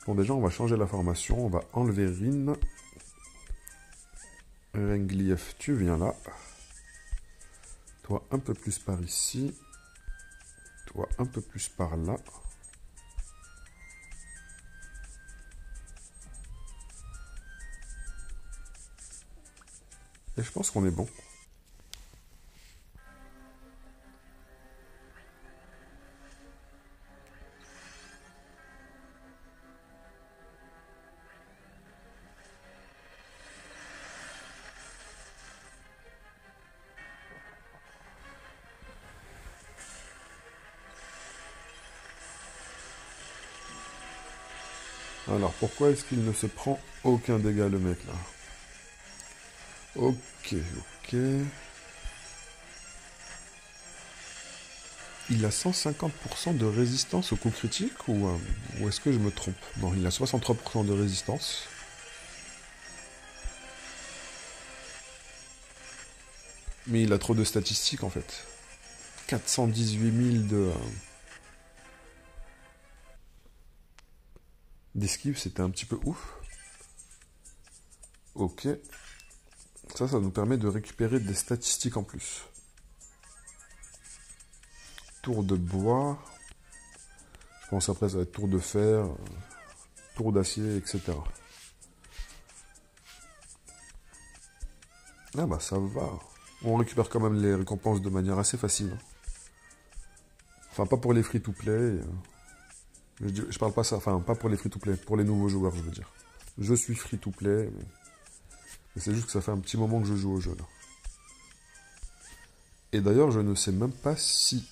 Speaker 1: Bon, déjà, on va changer la formation. On va enlever Rin. Renglief, tu viens là. Toi, un peu plus par ici. Toi, un peu plus par là. Et je pense qu'on est bon. Alors, pourquoi est-ce qu'il ne se prend aucun dégât, le mec, là? Ok, ok. Il a 150% de résistance au coup critique ou est-ce que je me trompe? Non, il a 63% de résistance. Mais il a trop de statistiques en fait. 418 000 d'esquive, c'était un petit peu ouf. Ok. Ça nous permet de récupérer des statistiques en plus. Tour de bois. Je pense après ça va être tour de fer, tour d'acier, etc. Ah bah ça va. On récupère quand même les récompenses de manière assez facile. Enfin pas pour les free-to-play. Je parle pas ça, enfin pas pour les free-to-play, pour les nouveaux joueurs je veux dire. Je suis free-to-play, mais c'est juste que ça fait un petit moment que je joue au jeu là. Et d'ailleurs je ne sais même pas si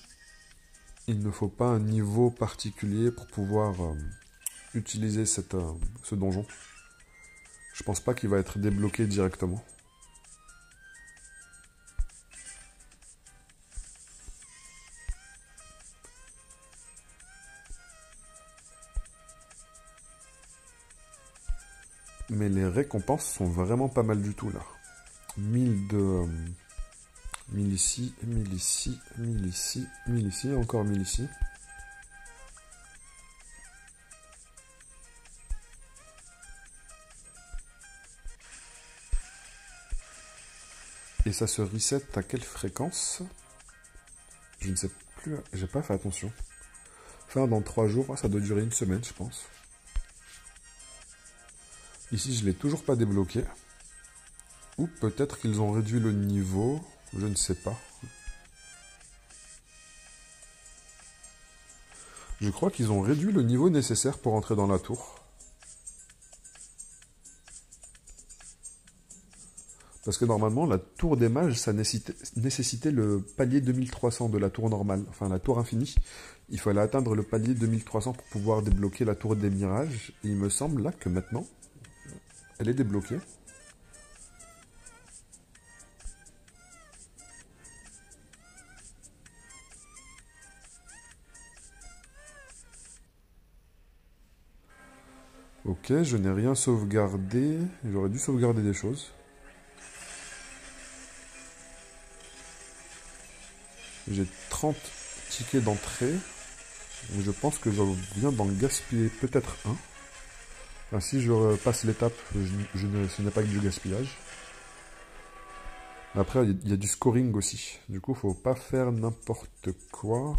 Speaker 1: il ne faut pas un niveau particulier pour pouvoir utiliser ce donjon. Je pense pas qu'il va être débloqué directement. Mais les récompenses sont vraiment pas mal du tout là. 1000 de... 1000 ici, 1000 ici, 1000 ici, 1000 ici, encore 1000 ici. Et ça se reset à quelle fréquence? Je ne sais plus, j'ai pas fait attention. Faire dans 3 jours, ça doit durer une semaine je pense. Ici je l'ai toujours pas débloqué. Ou peut-être qu'ils ont réduit le niveau, je ne sais pas. Je crois qu'ils ont réduit le niveau nécessaire pour entrer dans la tour. Parce que normalement, la tour des mages, ça nécessitait le palier 2300 de la tour normale. Enfin, la tour infinie. Il fallait atteindre le palier 2300 pour pouvoir débloquer la tour des mirages. Et il me semble là que maintenant, elle est débloquée. Ok, Ok, je n'ai rien sauvegardé. J'aurais dû sauvegarder des choses. J'ai 30 tickets d'entrée. Je pense que je viens d'en gaspiller peut-être un. Enfin, si je passe l'étape, ce n'est pas que du gaspillage. Après, il y a du scoring aussi. Du coup, faut pas faire n'importe quoi.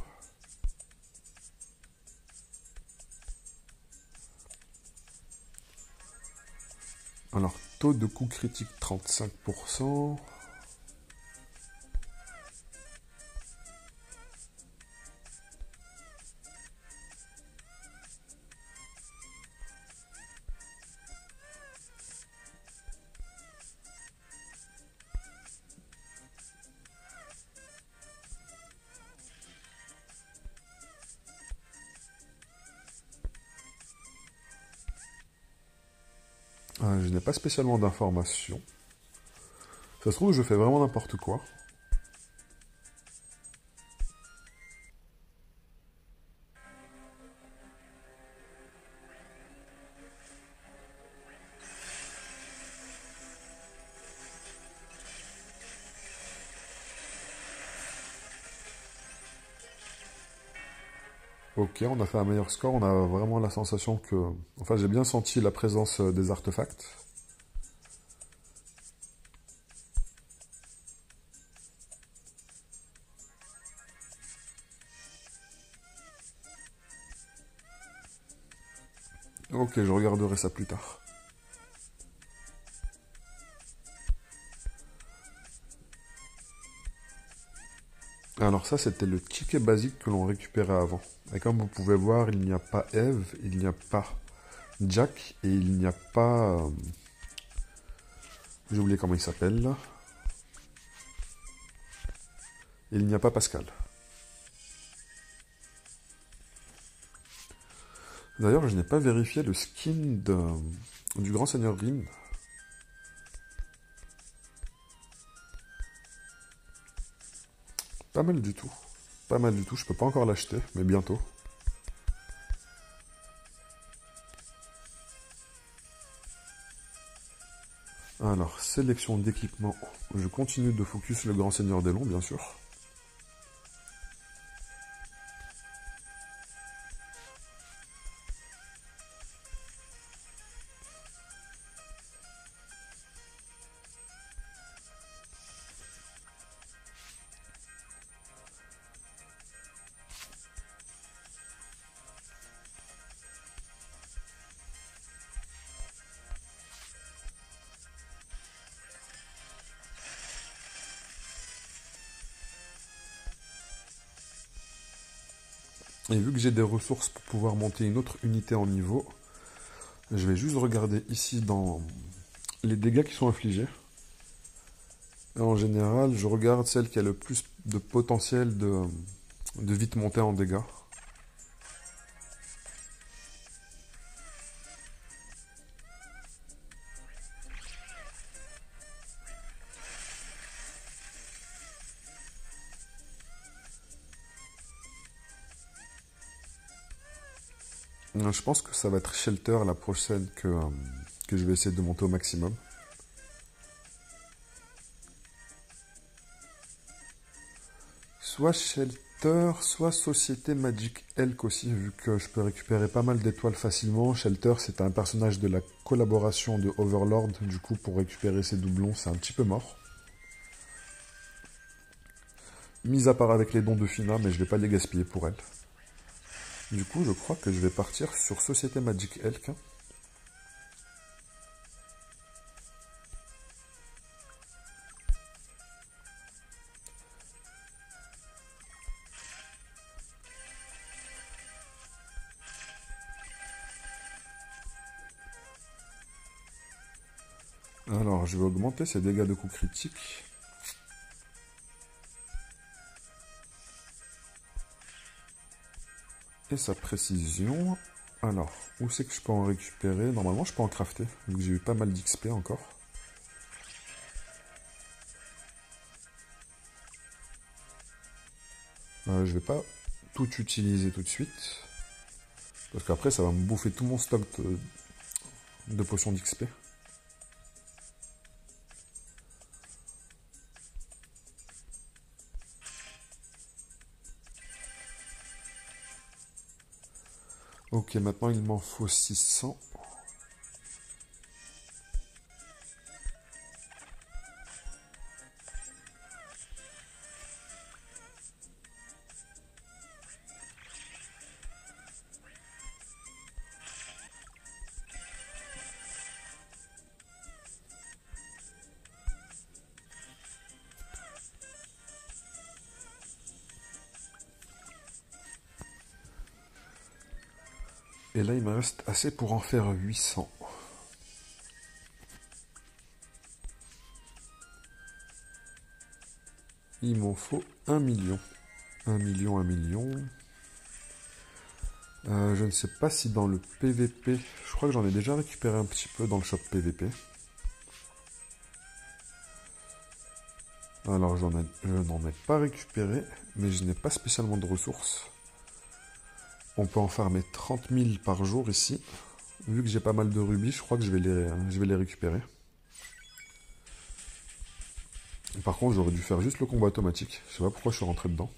Speaker 1: Alors, taux de coup critique 35%. Je n'ai pas spécialement d'informations. Ça se trouve, je fais vraiment n'importe quoi. Ok, on a fait un meilleur score. On a vraiment la sensation que... Enfin, j'ai bien senti la présence des artefacts. Ok, je regarderai ça plus tard. Alors ça, c'était le ticket basique que l'on récupérait avant. Et comme vous pouvez voir, il n'y a pas Eve, il n'y a pas Jack, et il n'y a pas... J'ai oublié comment il s'appelle, là. Il n'y a pas Pascal. D'ailleurs, je n'ai pas vérifié le skin du Grand Seigneur Rin. Pas mal du tout. Pas mal du tout, je peux pas encore l'acheter, mais bientôt. Alors, sélection d'équipement. Je continue de focus le Grand Seigneur des Longs, bien sûr. Et vu que j'ai des ressources pour pouvoir monter une autre unité en niveau, je vais juste regarder ici dans les dégâts qui sont infligés. Et en général, je regarde celle qui a le plus de potentiel de vite monter en dégâts. Je pense que ça va être Shelter la prochaine que je vais essayer de monter au maximum. Soit Shelter, soit Société Magic Elk aussi, vu que je peux récupérer pas mal d'étoiles facilement. Shelter, c'est un personnage de la collaboration de Overlord, du coup pour récupérer ses doublons, c'est un petit peu mort. Mis à part avec les dons de Fina, mais je vais pas les gaspiller pour elle. Du coup, je crois que je vais partir sur Société Magic Elk. Alors, je vais augmenter ses dégâts de coups critiques. Et sa précision. Alors, où c'est que je peux en récupérer? Normalement, je peux en crafter, vu que j'ai eu pas mal d'XP encore. Je vais pas tout utiliser tout de suite. Parce qu'après, ça va me bouffer tout mon stock de potions d'XP. Ok, maintenant il m'en faut 600. Et là, il me reste assez pour en faire 800. Il m'en faut 1 million. 1 million, 1 million. Je ne sais pas si dans le PVP... Je crois que j'en ai déjà récupéré un petit peu dans le shop PVP. Alors, je n'en ai pas récupéré, mais je n'ai pas spécialement de ressources. On peut en farmer 30 000 par jour ici. Vu que j'ai pas mal de rubis, je crois que je vais les récupérer. Par contre, j'aurais dû faire juste le combat automatique. Je sais pas pourquoi je suis rentré dedans.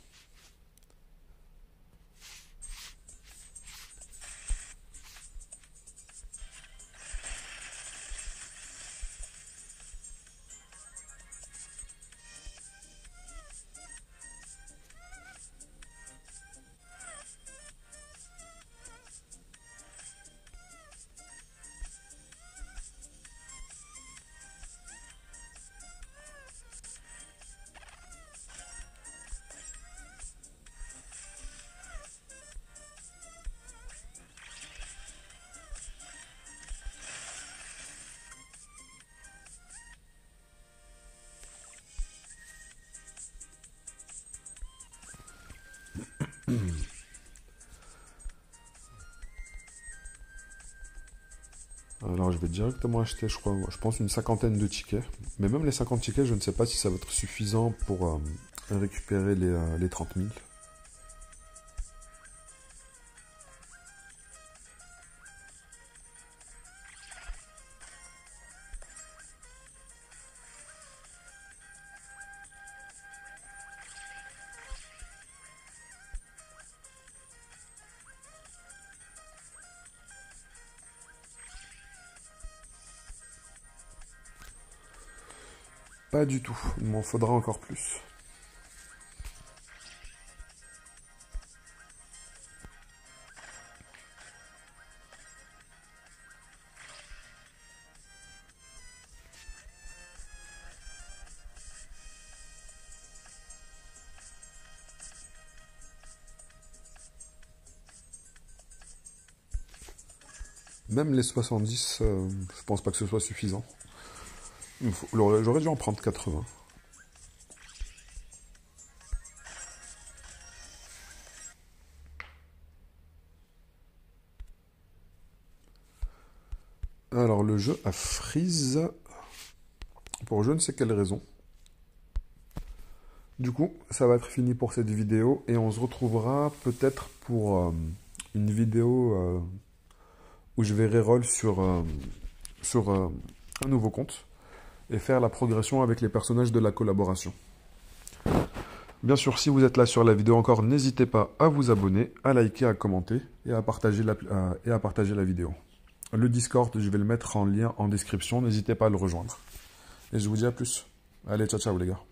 Speaker 1: Alors je vais directement acheter, je pense une cinquantaine de tickets. Mais même les 50 tickets, je ne sais pas si ça va être suffisant pour récupérer les 30 000. Pas du tout, il m'en faudra encore plus. Même les 70, je pense pas que ce soit suffisant. J'aurais dû en prendre 80. Alors le jeu a freeze pour je ne sais quelle raison. Du coup, ça va être fini pour cette vidéo et on se retrouvera peut-être pour une vidéo où je vais reroll sur un nouveau compte et faire la progression avec les personnages de la collaboration. Bien sûr, si vous êtes là sur la vidéo encore, n'hésitez pas à vous abonner, à liker, à commenter et à partager la vidéo. Le Discord, je vais le mettre en lien en description, n'hésitez pas à le rejoindre. Et je vous dis à plus. Allez, ciao ciao les gars.